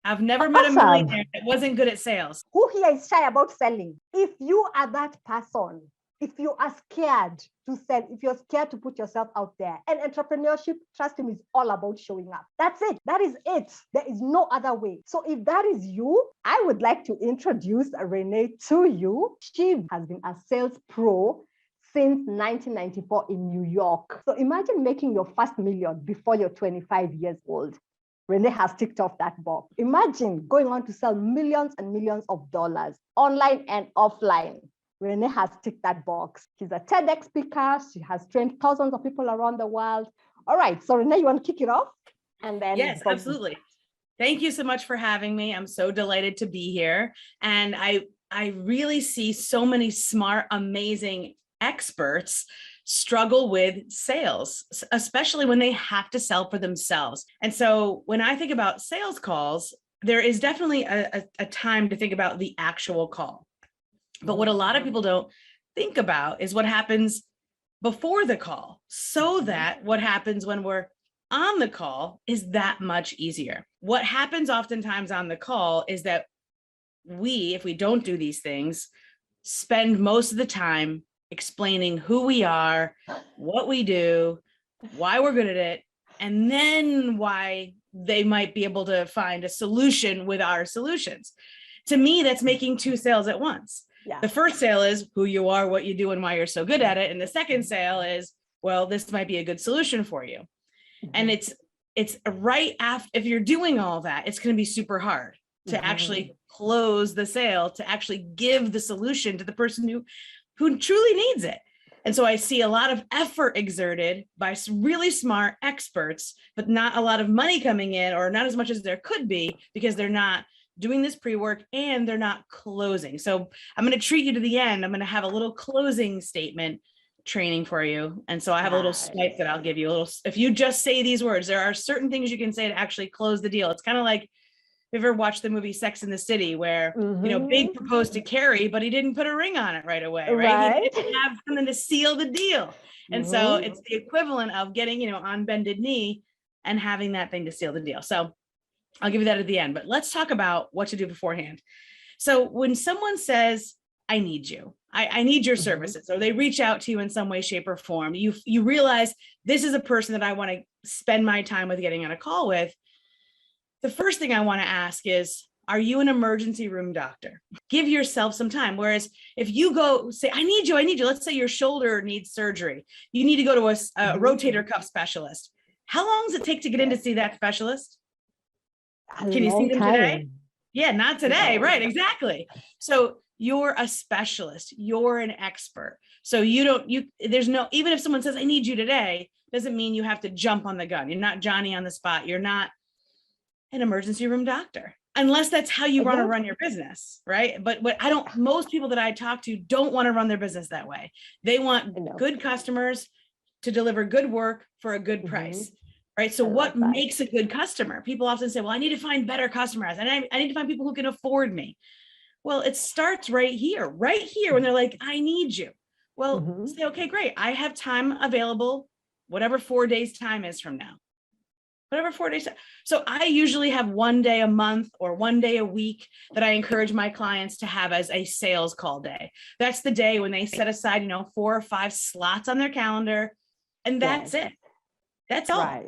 I've never met a millionaire that wasn't good at sales. Who here is shy about selling? If you are that person, if you are scared to sell, if you're scared to put yourself out there, and entrepreneurship, trust me, is all about showing up. That's it. That is it. There is no other way. So if that is you, I would like to introduce Renee to you. She has been a sales pro since 1994 in New York. So imagine making your first million before you're 25 years old. Renee has ticked off that box. Imagine going on to sell millions and millions of dollars online and offline. Renee has ticked that box. She's a TEDx speaker. She has trained thousands of people around the world. All right. So Renee, you want to kick it off? And then yes, absolutely. Thank you so much for having me. I'm so delighted to be here. And I really see so many smart, amazing experts struggle with sales, especially when they have to sell for themselves. And so when I think about sales calls, there is definitely a time to think about the actual call. But what a lot of people don't think about is what happens before the call, so that what happens when we're on the call is that much easier. What happens oftentimes on the call is that we, if we don't do these things, spend most of the time explaining who we are, what we do, why we're good at it, and then why they might be able to find a solution with our solutions. To me, that's making two sales at once. Yeah. The first sale is who you are, what you do, and why you're so good at it. And the second sale is, well, this might be a good solution for you. Mm-hmm. And it's right after, if you're doing all that, it's going to be super hard to actually close the sale, to actually give the solution to the person who truly needs it. And so I see a lot of effort exerted by really smart experts, but not a lot of money coming in, or not as much as there could be, because they're not doing this pre-work and they're not closing. So I'm going to treat you to the end. I'm going to have a little closing statement training for you. And so I have a little swipe that I'll give you. If you just say these words, there are certain things you can say to actually close the deal. It's kind of like, you ever watched the movie Sex and the City, where, Big proposed to Carrie, but he didn't put a ring on it right away, right? He didn't have something to seal the deal. And so it's the equivalent of getting, on bended knee and having that thing to seal the deal. So I'll give you that at the end, but let's talk about what to do beforehand. So when someone says, I need you, I need your services, or they reach out to you in some way, shape, or form, you realize this is a person that I want to spend my time with, getting on a call with. The first thing I want to ask is, are you an emergency room doctor? Give yourself some time. Whereas if you go say, I need you, let's say your shoulder needs surgery. You need to go to a rotator cuff specialist. How long does it take to get in to see that specialist? Can you see them today? Yeah, not today. Right, exactly. So you're a specialist, you're an expert. So there's no, even if someone says, I need you today, doesn't mean you have to jump on the gun. You're not Johnny on the spot. You're not an emergency room doctor, unless that's how you want to run your business, right? But most people that I talk to don't want to run their business that way. They want good customers to deliver good work for a good price, right? So what makes a good customer? People often say, well, I need to find better customers, and I need to find people who can afford me. Well, it starts right here when they're like, I need you. Well, say, okay, great. I have time available, whatever 4 days time is from now. Whatever 4 days. So I usually have 1 day a month or 1 day a week that I encourage my clients to have as a sales call day. That's the day when they set aside, 4 or 5 slots on their calendar, and that's it. That's all.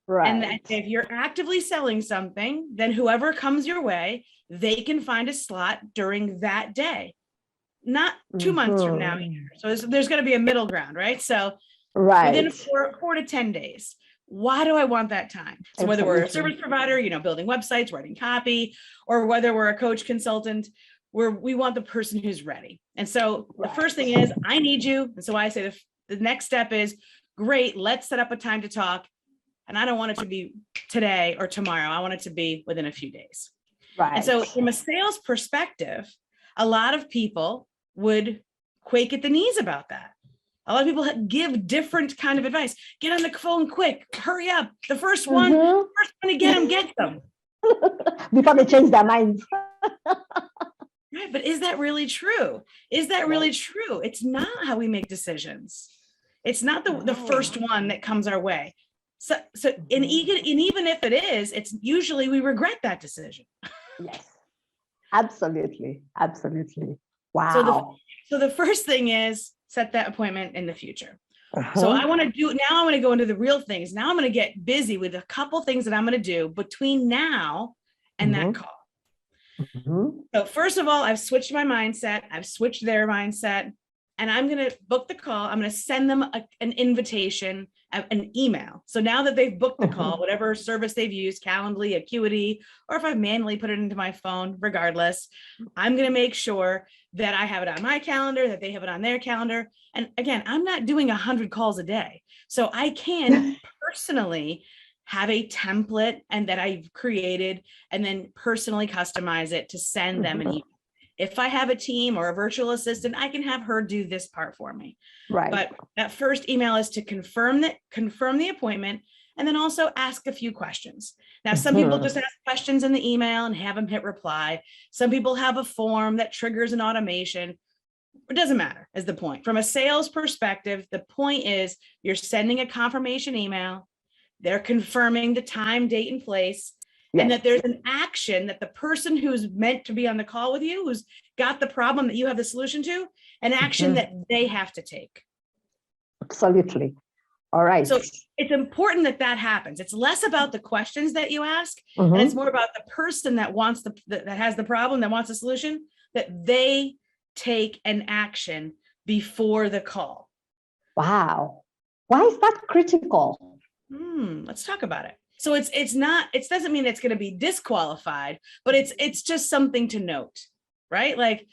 Right. And if you're actively selling something, then whoever comes your way, they can find a slot during that day, not 2 months from now either. So there's going to be a middle ground, right? So within 4 to 10 days. Why do I want that time? So whether we're a service provider, building websites, writing copy, or whether we're a coach consultant, we want the person who's ready. And so the first thing is, I need you. And so I say the next step is, great, let's set up a time to talk. And I don't want it to be today or tomorrow. I want it to be within a few days. Right. And so from a sales perspective, a lot of people would quake at the knees about that. A lot of people give different kind of advice. Get on the phone quick, hurry up. The first one to get them. Before they change their minds. Right, but is that really true? Is that really true? It's not how we make decisions. It's not the first one that comes our way. And even if it is, it's usually we regret that decision. Yes, absolutely. Absolutely. Wow. So the first thing is set that appointment in the future. Uh-huh. So I want to go into the real things. Now I'm going to get busy with a couple things that I'm going to do between now and that call. So first of all, I've switched my mindset. I've switched their mindset, and I'm going to book the call. I'm going to send them an invitation, an email. So now that they've booked the call, whatever service they've used, Calendly, Acuity, or if I've manually put it into my phone, regardless, I'm going to make sure that I have it on my calendar, that they have it on their calendar. And again, I'm not doing 100 calls a day. So I can personally have a template and that I've created and then personally customize it to send them an email. If I have a team or a virtual assistant, I can have her do this part for me. Right. But that first email is to confirm the appointment, and then also ask a few questions. Now, some people just ask questions in the email and have them hit reply. Some people have a form that triggers an automation. It doesn't matter is the point. From a sales perspective, the point is you're sending a confirmation email. They're confirming the time, date, and place, and that there's an action that the person who's meant to be on the call with you, who's got the problem that you have the solution to, an action that they have to take. Absolutely. All right. So it's important that happens. It's less about the questions that you ask, and it's more about the person that wants that has the problem, that wants a solution, that they take an action before the call. Wow. Why is that critical? Let's talk about it. So it doesn't mean it's going to be disqualified, but it's just something to note, right? Like,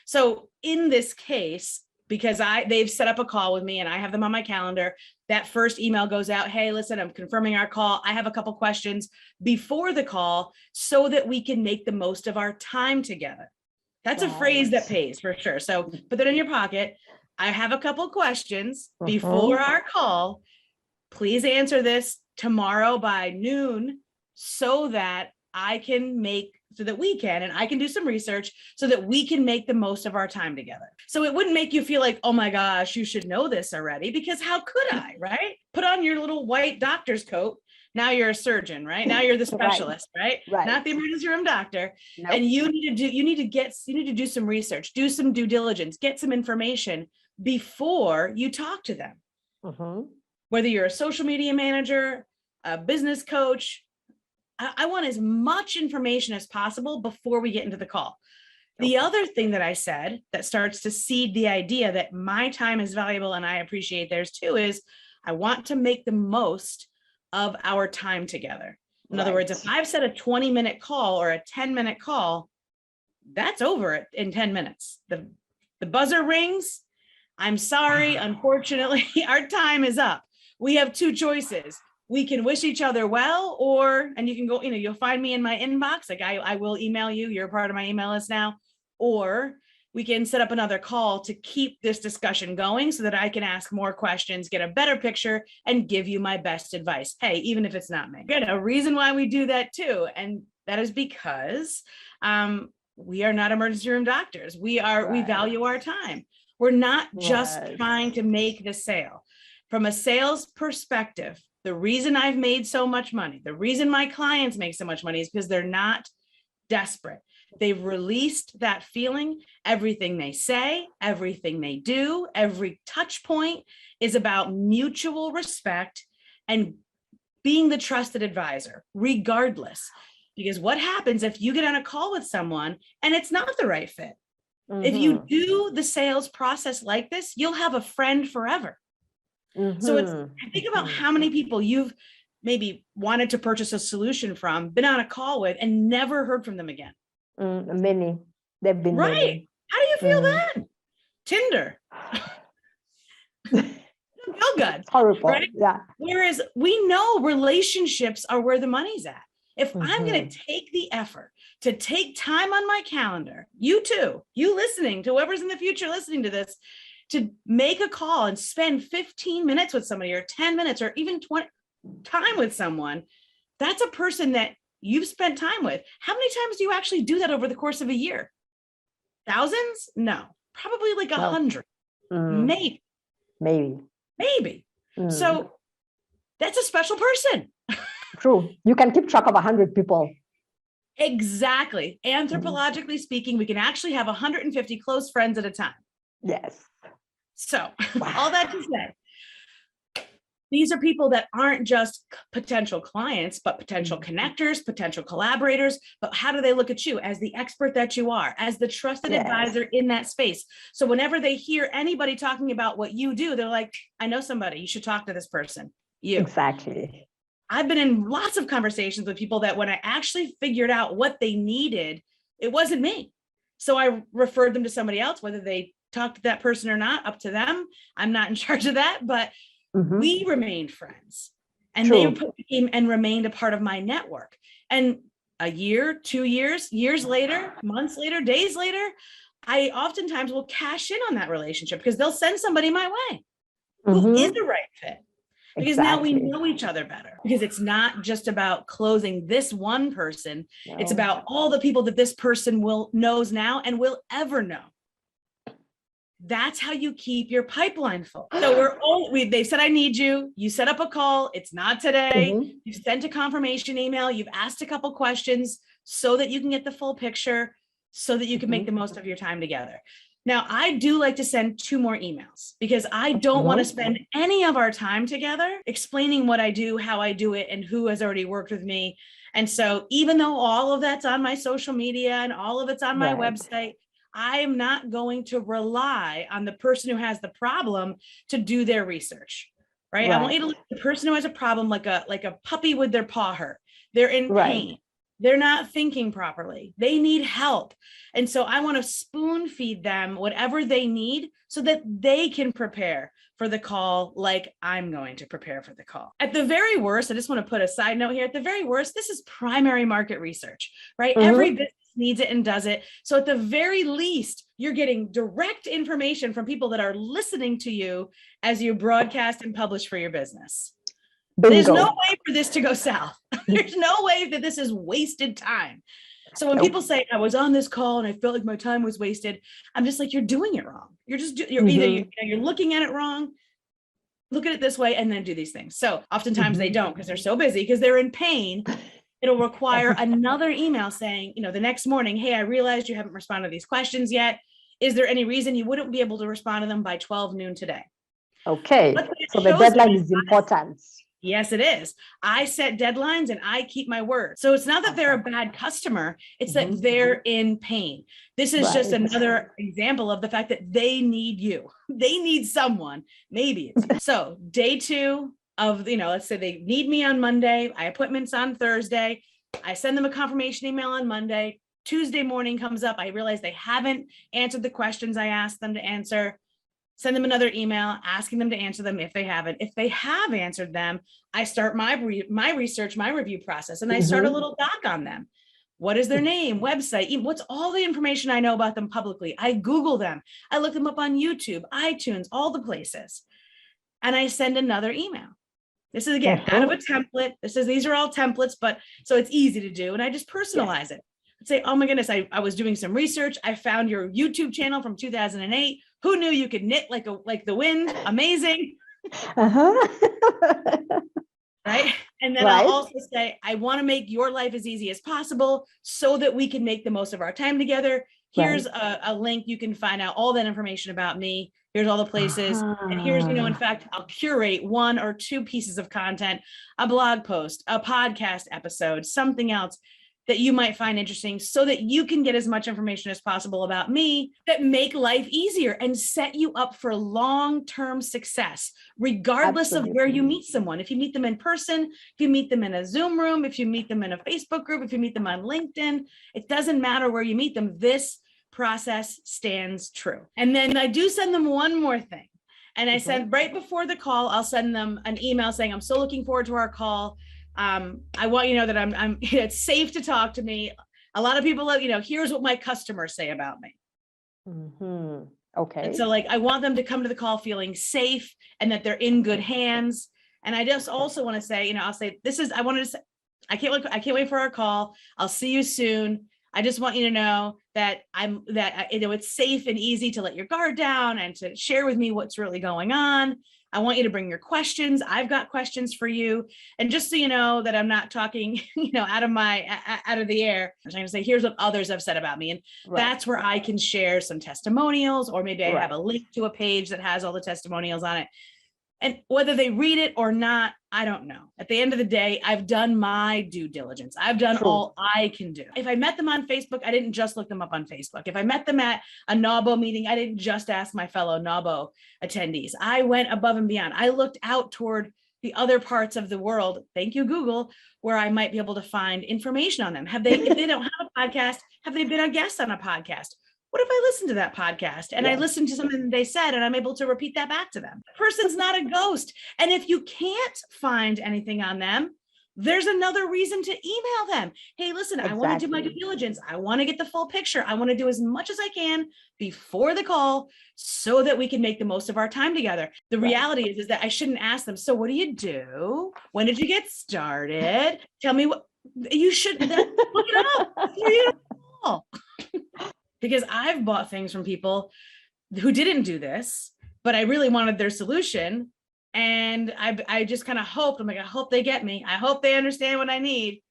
So in this case, because they've set up a call with me and I have them on my calendar, that first email goes out. Hey, listen, I'm confirming our call. I have a couple questions before the call so that we can make the most of our time together. That's a phrase that pays for sure. So put that in your pocket. I have a couple questions before our call. Please answer this tomorrow by noon so that I can and I can do some research so that we can make the most of our time together. So it wouldn't make you feel like, oh my gosh, you should know this already, because how could I, right? Put on your little white doctor's coat. Now you're a surgeon, right? Now you're the specialist, right? Not the emergency room doctor. Nope. And you need to do some research, do some due diligence, get some information before you talk to them. Whether you're a social media manager, a business coach, I want as much information as possible before we get into the call. The other thing that I said that starts to seed the idea that my time is valuable and I appreciate theirs too is I want to make the most of our time together. In other words, if I've set a 20-minute call or a 10-minute call, that's over in 10 minutes. The buzzer rings. I'm sorry, unfortunately, our time is up. We have two choices. We can wish each other well, and you can go, you'll find me in my inbox. Like I will email you. You're part of my email list now. Or we can set up another call to keep this discussion going so that I can ask more questions, get a better picture, and give you my best advice. Hey, even if it's not me. Again, a reason why we do that too. And that is because we are not emergency room doctors. We value our time. We're not just trying to make the sale. From a sales perspective, the reason I've made so much money, the reason my clients make so much money is because they're not desperate. They've released that feeling. Everything they say, everything they do, every touch point is about mutual respect and being the trusted advisor, regardless. Because what happens if you get on a call with someone and it's not the right fit? If you do the sales process like this, you'll have a friend forever. So think about how many people you've maybe wanted to purchase a solution from, been on a call with, and never heard from them again. Many. They've been right. Many. How do you feel then? Tinder. Feel good. It's horrible. Right? Yeah. Whereas we know relationships are where the money's at. If I'm going to take the effort to take time on my calendar, you too, you listening to whoever's in the future listening to this, to make a call and spend 15 minutes with somebody or 10 minutes or even 20 time with someone, that's a person that you've spent time with. How many times do you actually do that over the course of a year? Thousands? No, probably like 100, maybe. So that's a special person. True. You can keep track of 100 people. Exactly. Anthropologically speaking, we can actually have 150 close friends at a time. Yes. So all that to say, these are people that aren't just potential clients, but potential connectors, potential collaborators. But how do they look at you as the expert that you are, as the trusted advisor in that space? So whenever they hear anybody talking about what you do, they're like, I know somebody, you should talk to this person. You. Exactly. I've been in lots of conversations with people that when I actually figured out what they needed, it wasn't me. So I referred them to somebody else, whether they talked to that person or not, up to them. I'm not in charge of that, but we remained friends, and they became and remained a part of my network. And a year, 2 years, years later, months later, days later, I oftentimes will cash in on that relationship because they'll send somebody my way who is the right fit. Because now we know each other better, because it's not just about closing this one person. No. It's about all the people that this person knows now and will ever know. That's how you keep your pipeline full. So they said, I need you. You set up a call. It's not today. You sent a confirmation email. You've asked a couple questions so that you can get the full picture, so that you can make the most of your time together. Now, I do like to send 2 more emails because I don't want to spend any of our time together explaining what I do, how I do it, and who has already worked with me. And so even though all of that's on my social media and all of it's on my website, I am not going to rely on the person who has the problem to do their research, right? I want you to look at the person who has a problem like a puppy with their paw hurt. They're in pain. They're not thinking properly. They need help. And so I want to spoon feed them whatever they need so that they can prepare for the call like I'm going to prepare for the call. At the very worst, I just want to put a side note here. At the very worst, this is primary market research, right? Every business needs it and does it. So at the very least, you're getting direct information from people that are listening to you as you broadcast and publish for your business. Bingo. There's no way for this to go south. There's no way that this is wasted time. So when people say I was on this call and I felt like my time was wasted, I'm just like, you're doing it wrong. You're just, you're either you're looking at it wrong, look at it this way, and then do these things. So oftentimes they don't because they're so busy because they're in pain. It'll require another email saying, the next morning, hey, I realized you haven't responded to these questions yet. Is there any reason you wouldn't be able to respond to them by 12 noon today? Okay. So the deadline is important. Yes, it is. I set deadlines and I keep my word. So it's not that they're a bad customer. It's that they're in pain. This is just another example of the fact that they need you. They need someone. Maybe it's you. So day 2 of, let's say they need me on Monday. I have appointments on Thursday. I send them a confirmation email on Monday. Tuesday morning comes up. I realize they haven't answered the questions I asked them to answer. Send them another email asking them to answer them if they haven't. If they have answered them, I start my research, my review process, and I start a little doc on them. What is their name, website? What's all the information I know about them publicly? I Google them. I look them up on YouTube, iTunes, all the places. And I send another email. This is, again, out of a template. These are all templates, but so it's easy to do. And I just personalize it. I'd say, oh my goodness, I was doing some research. I found your YouTube channel from 2008. Who knew you could knit like the wind? Amazing. Right. And then I'll also say, I want to make your life as easy as possible so that we can make the most of our time together. Here's a link. You can find out all that information about me. Here's all the places. And here's, in fact, I'll curate 1 or 2 pieces of content, a blog post, a podcast episode, something else that you might find interesting so that you can get as much information as possible about me that make life easier and set you up for long-term success, regardless of where you meet someone. If you meet them in person, if you meet them in a Zoom room, if you meet them in a Facebook group, if you meet them on LinkedIn, it doesn't matter where you meet them. This process stands true. And then I do send them one more thing. And I send right before the call, I'll send them an email saying, I'm so looking forward to our call. I want you to know that I'm it's safe to talk to me. A lot of people, here's what my customers say about me. Okay. And so I want them to come to the call feeling safe and that they're in good hands. And I just also want to say, I'll say, I can't wait for our call. I'll see you soon. I just want you to know that it's safe and easy to let your guard down and to share with me what's really going on. I want you to bring your questions. I've got questions for you. And just so you know that I'm not talking, out of the air, I'm going to say, here's what others have said about me. And that's where I can share some testimonials, or maybe I have a link to a page that has all the testimonials on it. And whether they read it or not, I don't know. At the end of the day, I've done my due diligence. I've done all I can do. If I met them on Facebook, I didn't just look them up on Facebook. If I met them at a NAWBO meeting, I didn't just ask my fellow NAWBO attendees. I went above and beyond. I looked out toward the other parts of the world, thank you, Google, where I might be able to find information on them. If they don't have a podcast, have they been a guest on a podcast? What if I listen to that podcast and I listen to something they said and I'm able to repeat that back to them? The person's not a ghost. And if you can't find anything on them, there's another reason to email them. Hey, listen, I want to do my due diligence. I want to get the full picture. I want to do as much as I can before the call so that we can make the most of our time together. The reality is that I shouldn't ask them, so what do you do? When did you get started? Tell me what you should look it up before you call. Because I've bought things from people who didn't do this, but I really wanted their solution. And I just kind of hoped, I'm like, I hope they get me. I hope they understand what I need.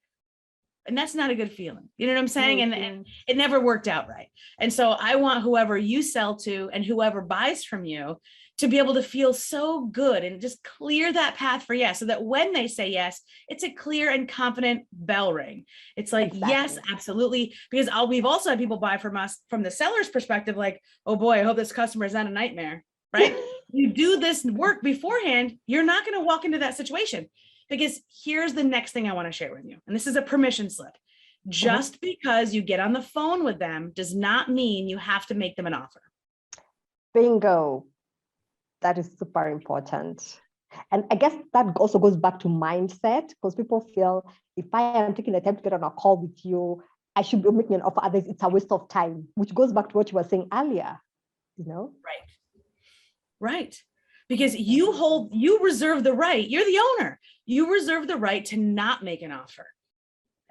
And that's not a good feeling. You know what I'm saying? And it never worked out right. And so I want whoever you sell to and whoever buys from you to be able to feel so good and just clear that path for yes, so that when they say yes, it's a clear and confident bell ring. It's like, yes, absolutely. Because we've also had people buy from us from the seller's perspective, like, oh boy, I hope this customer is not a nightmare, right? You do this work beforehand, you're not going to walk into that situation. Because here's the next thing I want to share with you. And this is a permission slip. Just because you get on the phone with them does not mean you have to make them an offer. Bingo. That is super important. And I guess that also goes back to mindset, because people feel if I am taking the time to get on a call with you, I should be making an offer. Others, it's a waste of time, which goes back to what you were saying earlier, Right. Because you reserve the right, you're the owner. You reserve the right to not make an offer.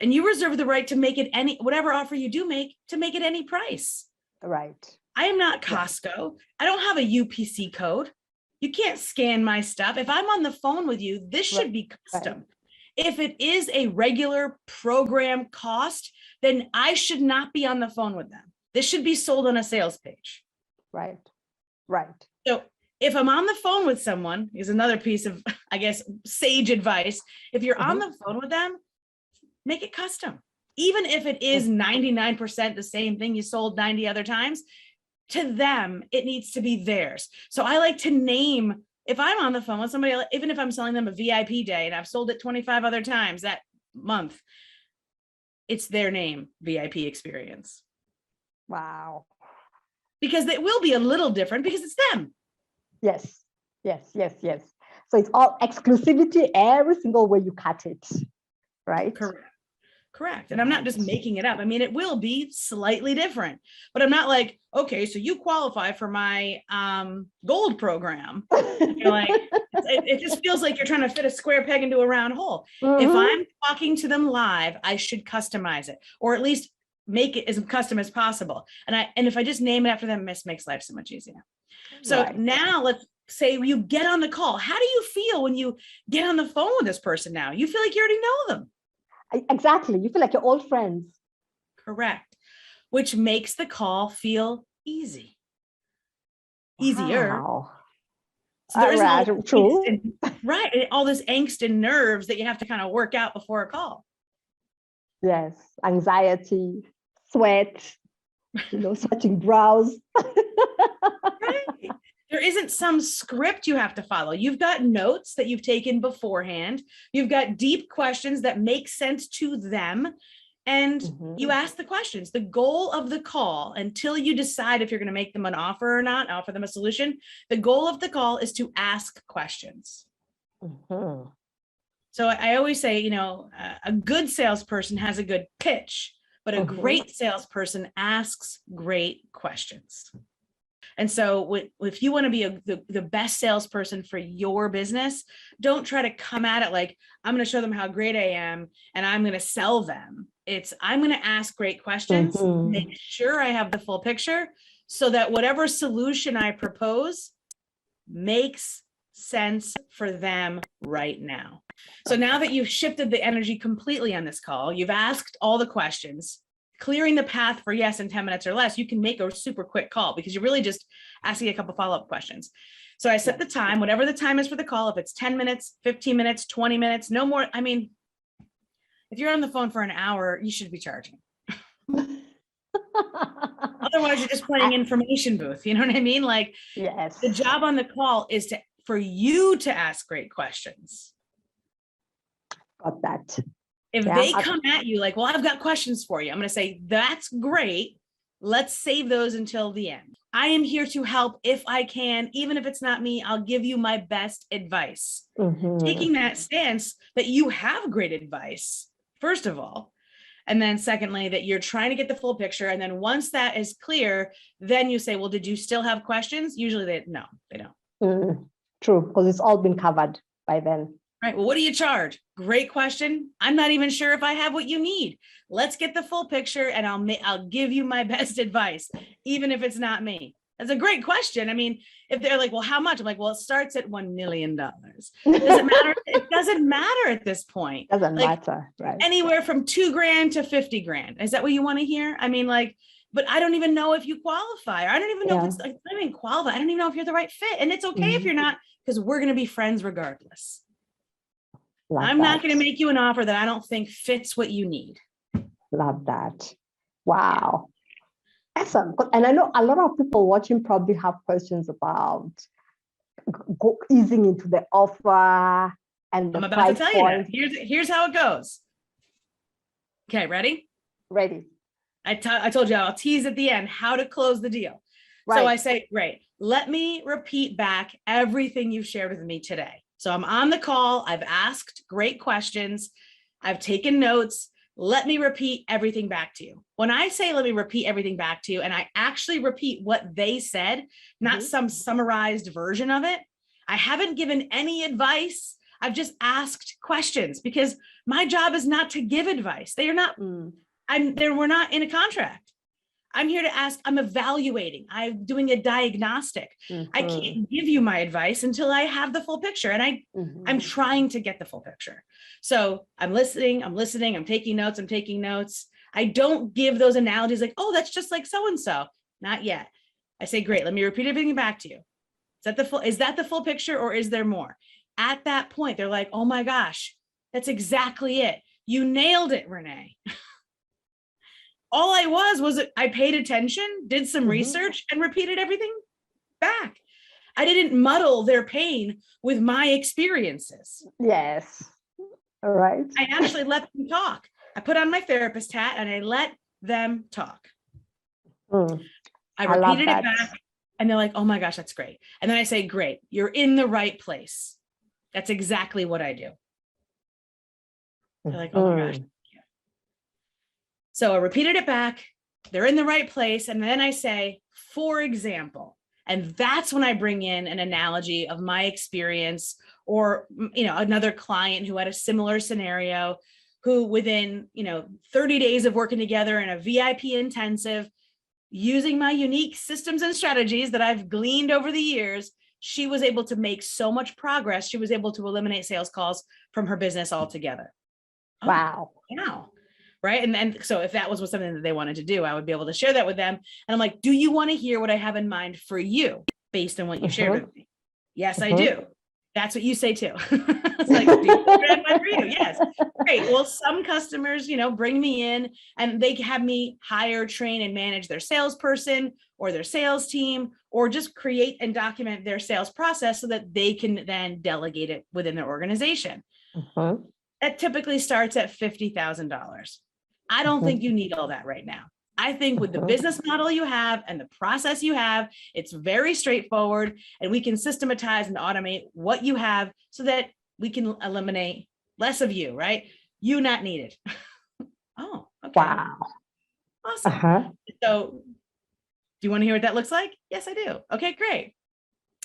And you reserve the right to make it whatever offer you do make, to make it any price. Right. I am not Costco. I don't have a UPC code. You can't scan my stuff. If I'm on the phone with you, this should be custom. If it is a regular program cost, then I should not be on the phone with them. This should be sold on a sales page. Right. So if I'm on the phone with someone, is another piece of, I guess, sage advice. If you're on the phone with them, make it custom. Even if it is 99% the same thing you sold 90 other times, to them, it needs to be theirs. So I like to name, if I'm on the phone with somebody, even if I'm selling them a VIP day and I've sold it 25 other times that month, it's their name, VIP experience. Wow. Because it will be a little different because it's them. Yes. So it's all exclusivity every single way you cut it, right? Correct. And I'm not just making it up. I mean, it will be slightly different, but I'm not like, okay, so you qualify for my gold program. You're like, it just feels like you're trying to fit a square peg into a round hole. If I'm talking to them live, I should customize it, or at least make it as custom as possible. And if I just name it after them, this makes life so much easier. So now let's say you get on the call. How do you feel when you get on the phone with this person now? You feel like you already know them. Exactly. You feel like you're old friends. Correct. Which makes the call feel easier. Wow. So there isn't true. All this angst and nerves that you have to kind of work out before a call. Yes. Anxiety, sweat, sweating brows. Right. There isn't some script you have to follow. You've got notes that you've taken beforehand. You've got deep questions that make sense to them. And you ask the questions. The goal of the call, until you decide if you're going to make them an offer or not, offer them a solution, the goal of the call is to ask questions. So I always say, a good salesperson has a good pitch, but a great salesperson asks great questions. And so if you want to be the best salesperson for your business, don't try to come at it like, I'm going to show them how great I am and I'm going to sell them. I'm going to ask great questions, make sure I have the full picture so that whatever solution I propose makes sense for them right now. So now that you've shifted the energy completely on this call, you've asked all the questions, clearing the path for yes in 10 minutes or less, you can make a super quick call because you're really just asking a couple follow-up questions. So I set the time, whatever the time is for the call, if it's 10 minutes, 15 minutes, 20 minutes, no more. I mean, if you're on the phone for an hour, you should be charging. Otherwise, you're just playing information booth. You know what I mean? Like, yes, the job on the call is for you to ask great questions. Got that. If they come at you like, well, I've got questions for you, I'm going to say, that's great. Let's save those until the end. I am here to help if I can, even if it's not me, I'll give you my best advice. Taking that stance that you have great advice, first of all, and then secondly, that you're trying to get the full picture. And then once that is clear, then you say, well, did you still have questions? Usually they don't. True, because it's all been covered by then. Right. Well, what do you charge? Great question. I'm not even sure if I have what you need. Let's get the full picture and I'll give you my best advice, even if it's not me. That's a great question. I mean, if they're like, well, how much? I'm like, well, it starts at $1 million. Does it matter? It doesn't matter at this point. Doesn't matter, right? Anywhere from $2,000 to $50,000. Is that what you want to hear? I mean, like, but I don't even know if you qualify. Or I don't even know if it's like, I don't even qualify. I don't even know if you're the right fit. And it's okay if you're not, because we're going to be friends regardless. I'm not going to make you an offer that I don't think fits what you need. Love that. Wow. Excellent. And I know a lot of people watching probably have questions about easing into the offer and the I'm about to tell point. you that. Here's how it goes. Okay, ready? Ready. I told you I'll tease at the end how to close the deal. Right. So I say, great. Let me repeat back everything you've shared with me today. So I'm on the call. I've asked great questions. I've taken notes. Let me repeat everything back to you. When I say, let me repeat everything back to you, and I actually repeat what they said, not some summarized version of it. I haven't given any advice. I've just asked questions because my job is not to give advice. They are not, we're not in a contract. I'm here to ask, I'm evaluating, I'm doing a diagnostic. I can't give you my advice until I have the full picture. And I'm trying to get the full picture. So I'm listening, I'm taking notes. I don't give those analogies like, oh, that's just like so-and-so. Not yet. I say, great, let me repeat everything back to you. Is that the full picture or is there more? At that point, they're like, oh my gosh, that's exactly it. You nailed it, Renee. All I was I paid attention, did some research and repeated everything back. I didn't muddle their pain with my experiences. Yes. All right. I actually let them talk. I put on my therapist hat and I let them talk. I repeated it back and they're like, oh my gosh, that's great. And then I say, great, you're in the right place. That's exactly what I do. They're like, oh my gosh. So I repeated it back. They're in the right place. And then I say, for example, and that's when I bring in an analogy of my experience or, another client who had a similar scenario, who within, 30 days of working together in a VIP intensive, using my unique systems and strategies that I've gleaned over the years, she was able to make so much progress. She was able to eliminate sales calls from her business altogether. Wow. Wow. Right. And then, so if that was something that they wanted to do, I would be able to share that with them. And I'm like, do you want to hear what I have in mind for you based on what you shared with me? Yes, I do. That's what you say too. It's like, do you want what I have in mind for you? Yes. Great. Well, some customers, bring me in and they have me hire, train, and manage their salesperson or their sales team, or just create and document their sales process so that they can then delegate it within their organization. That typically starts at $50,000. I don't think you need all that right now. I think with the business model you have and the process you have, it's very straightforward and we can systematize and automate what you have so that we can eliminate less of you, right? You not needed. Oh, okay. Wow. Awesome. So do you want to hear what that looks like? Yes, I do. Okay, great.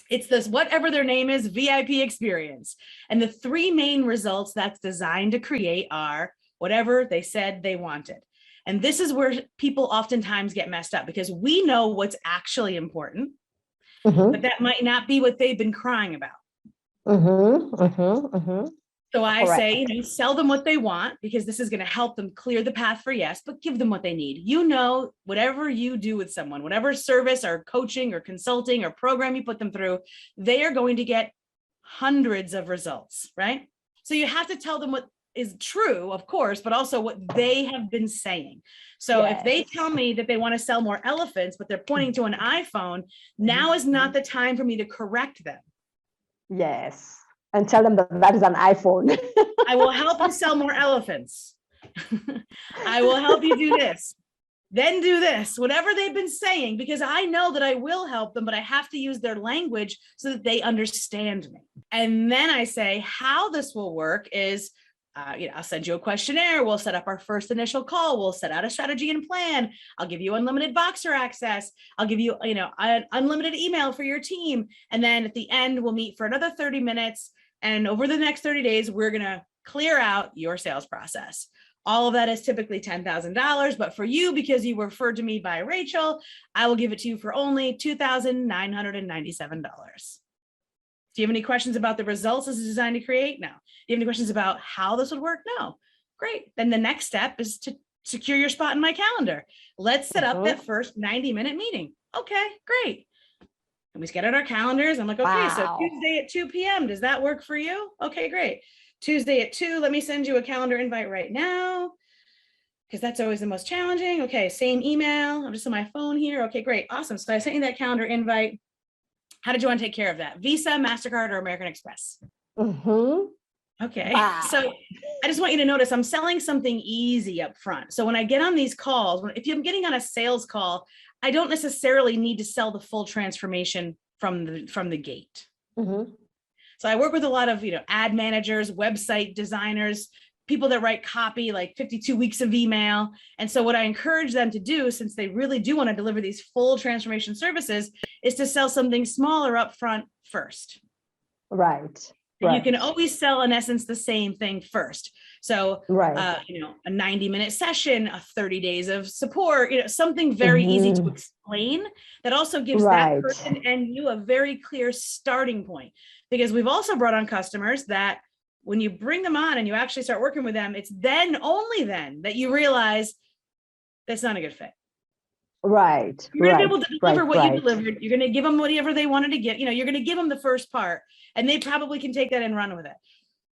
It's this, whatever their name is, VIP experience. And the three main results that's designed to create are whatever they said they wanted. And this is where people oftentimes get messed up because we know what's actually important, but that might not be what they've been crying about. Mm-hmm, mm-hmm, mm-hmm. So I Correct. say, sell them what they want because this is going to help them clear the path for yes, but give them what they need. Whatever you do with someone, whatever service or coaching or consulting or program you put them through, they are going to get hundreds of results, right? So you have to tell them what is true, of course, but also what they have been saying. So if they tell me that they want to sell more elephants, but they're pointing to an iPhone, now is not the time for me to correct them. Yes. And tell them that that is an iPhone. I will help you sell more elephants. I will help you do this. Then do this, whatever they've been saying, because I know that I will help them, but I have to use their language so that they understand me. And then I say how this will work is, I'll send you a questionnaire. We'll set up our first initial call. We'll set out a strategy and plan. I'll give you unlimited Boxer access. I'll give you, an unlimited email for your team. And then at the end, we'll meet for another 30 minutes. And over the next 30 days, we're going to clear out your sales process. All of that is typically $10,000, but for you, because you referred to me by Rachel, I will give it to you for only $2,997. Do you have any questions about the results this is designed to create? No. Do you have any questions about how this would work? No. Great. Then the next step is to secure your spot in my calendar. Let's set up that first 90-minute meeting. Okay, great. And we scheduled our calendars. I'm like, okay, so Tuesday at 2 p.m. Does that work for you? Okay, great. Tuesday at 2, let me send you a calendar invite right now, because that's always the most challenging. Okay, same email. I'm just on my phone here. Okay, great. Awesome. So I sent you that calendar invite. How did you want to take care of that? Visa, MasterCard, or American Express? Okay. Wow. So I just want you to notice I'm selling something easy up front. So when I get on these calls, if I'm getting on a sales call, I don't necessarily need to sell the full transformation from the gate. So I work with a lot of, ad managers, website designers, people that write copy, like 52 weeks of email. And so what I encourage them to do, since they really do want to deliver these full transformation services, is to sell something smaller up front first. Right. You can always sell, in essence, the same thing first. So, a 90-minute session, a 30 days of support, something very easy to explain that also gives that person and you a very clear starting point. Because we've also brought on customers that when you bring them on and you actually start working with them, it's then, only then, that you realize that's not a good fit. Right. You're going to be able to deliver what you delivered. You're going to give them whatever they wanted to get. You're going to give them the first part and they probably can take that and run with it.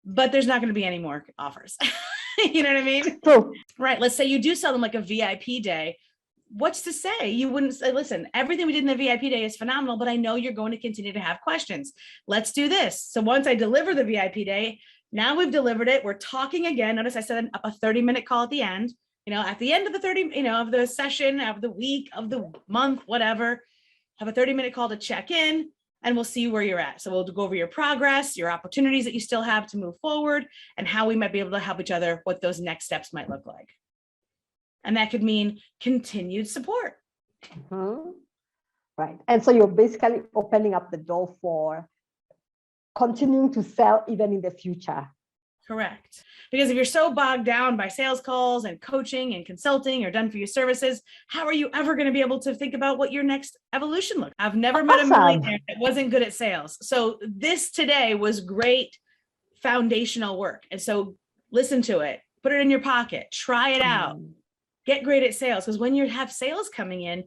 But there's not going to be any more offers. You know what I mean? True. Right. Let's say you do sell them like a VIP day. What's to say? You wouldn't say, listen, everything we did in the VIP day is phenomenal, but I know you're going to continue to have questions. Let's do this. So once I deliver the VIP day, now we've delivered it. We're talking again. Notice I set up a 30-minute call at the end. At the end of the 30, of the session, of the week, of the month, whatever, have a 30-minute call to check in and we'll see where you're at. So we'll go over your progress, your opportunities that you still have to move forward, and how we might be able to help each other, what those next steps might look like. And that could mean continued support. Right. And so you're basically opening up the door for continuing to sell even in the future. Correct. Because if you're so bogged down by sales calls and coaching and consulting or done for you services, how are you ever going to be able to think about what your next evolution looks? I've never met a millionaire that wasn't good at sales. So this today was great foundational work. And so listen to it, put it in your pocket, try it out, get great at sales. Because when you have sales coming in,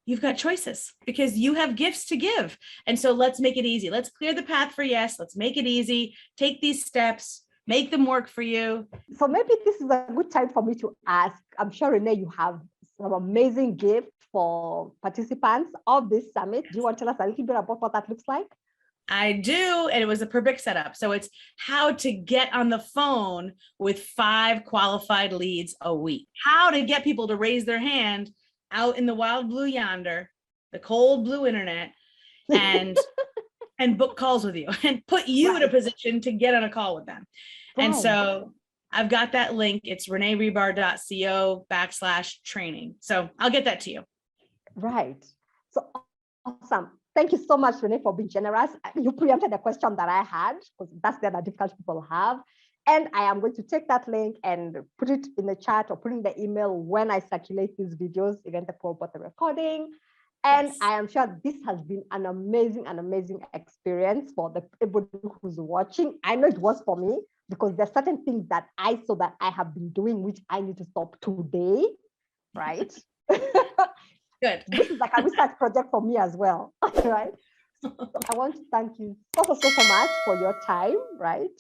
you've got choices because you have gifts to give. And so let's make it easy. Let's clear the path for yes. Let's make it easy. Take these steps. Make them work for you. So maybe this is a good time for me to ask. I'm sure, Renee, you have some amazing gifts for participants of this summit. Do you want to tell us a little bit about what that looks like? I do. And it was a perfect setup. So it's how to get on the phone with 5 qualified leads a week. How to get people to raise their hand out in the wild blue yonder, the cold blue internet, and book calls with you and put you in a position to get on a call with them. And so I've got that link. It's reneerebar.co/training. So I'll get that to you. Right. So awesome. Thank you so much, Renee, for being generous. You preempted the question that I had, because that's the other difficult people have. And I am going to take that link and put it in the chat or put it in the email when I circulate these videos, even the the recording. And Yes. I am sure this has been an amazing experience for everybody who's watching. I know it was for me, because there's certain things that I saw that I have been doing, which I need to stop today, right? Good. This is like a research project for me as well, right? So I want to thank you so much for your time, right?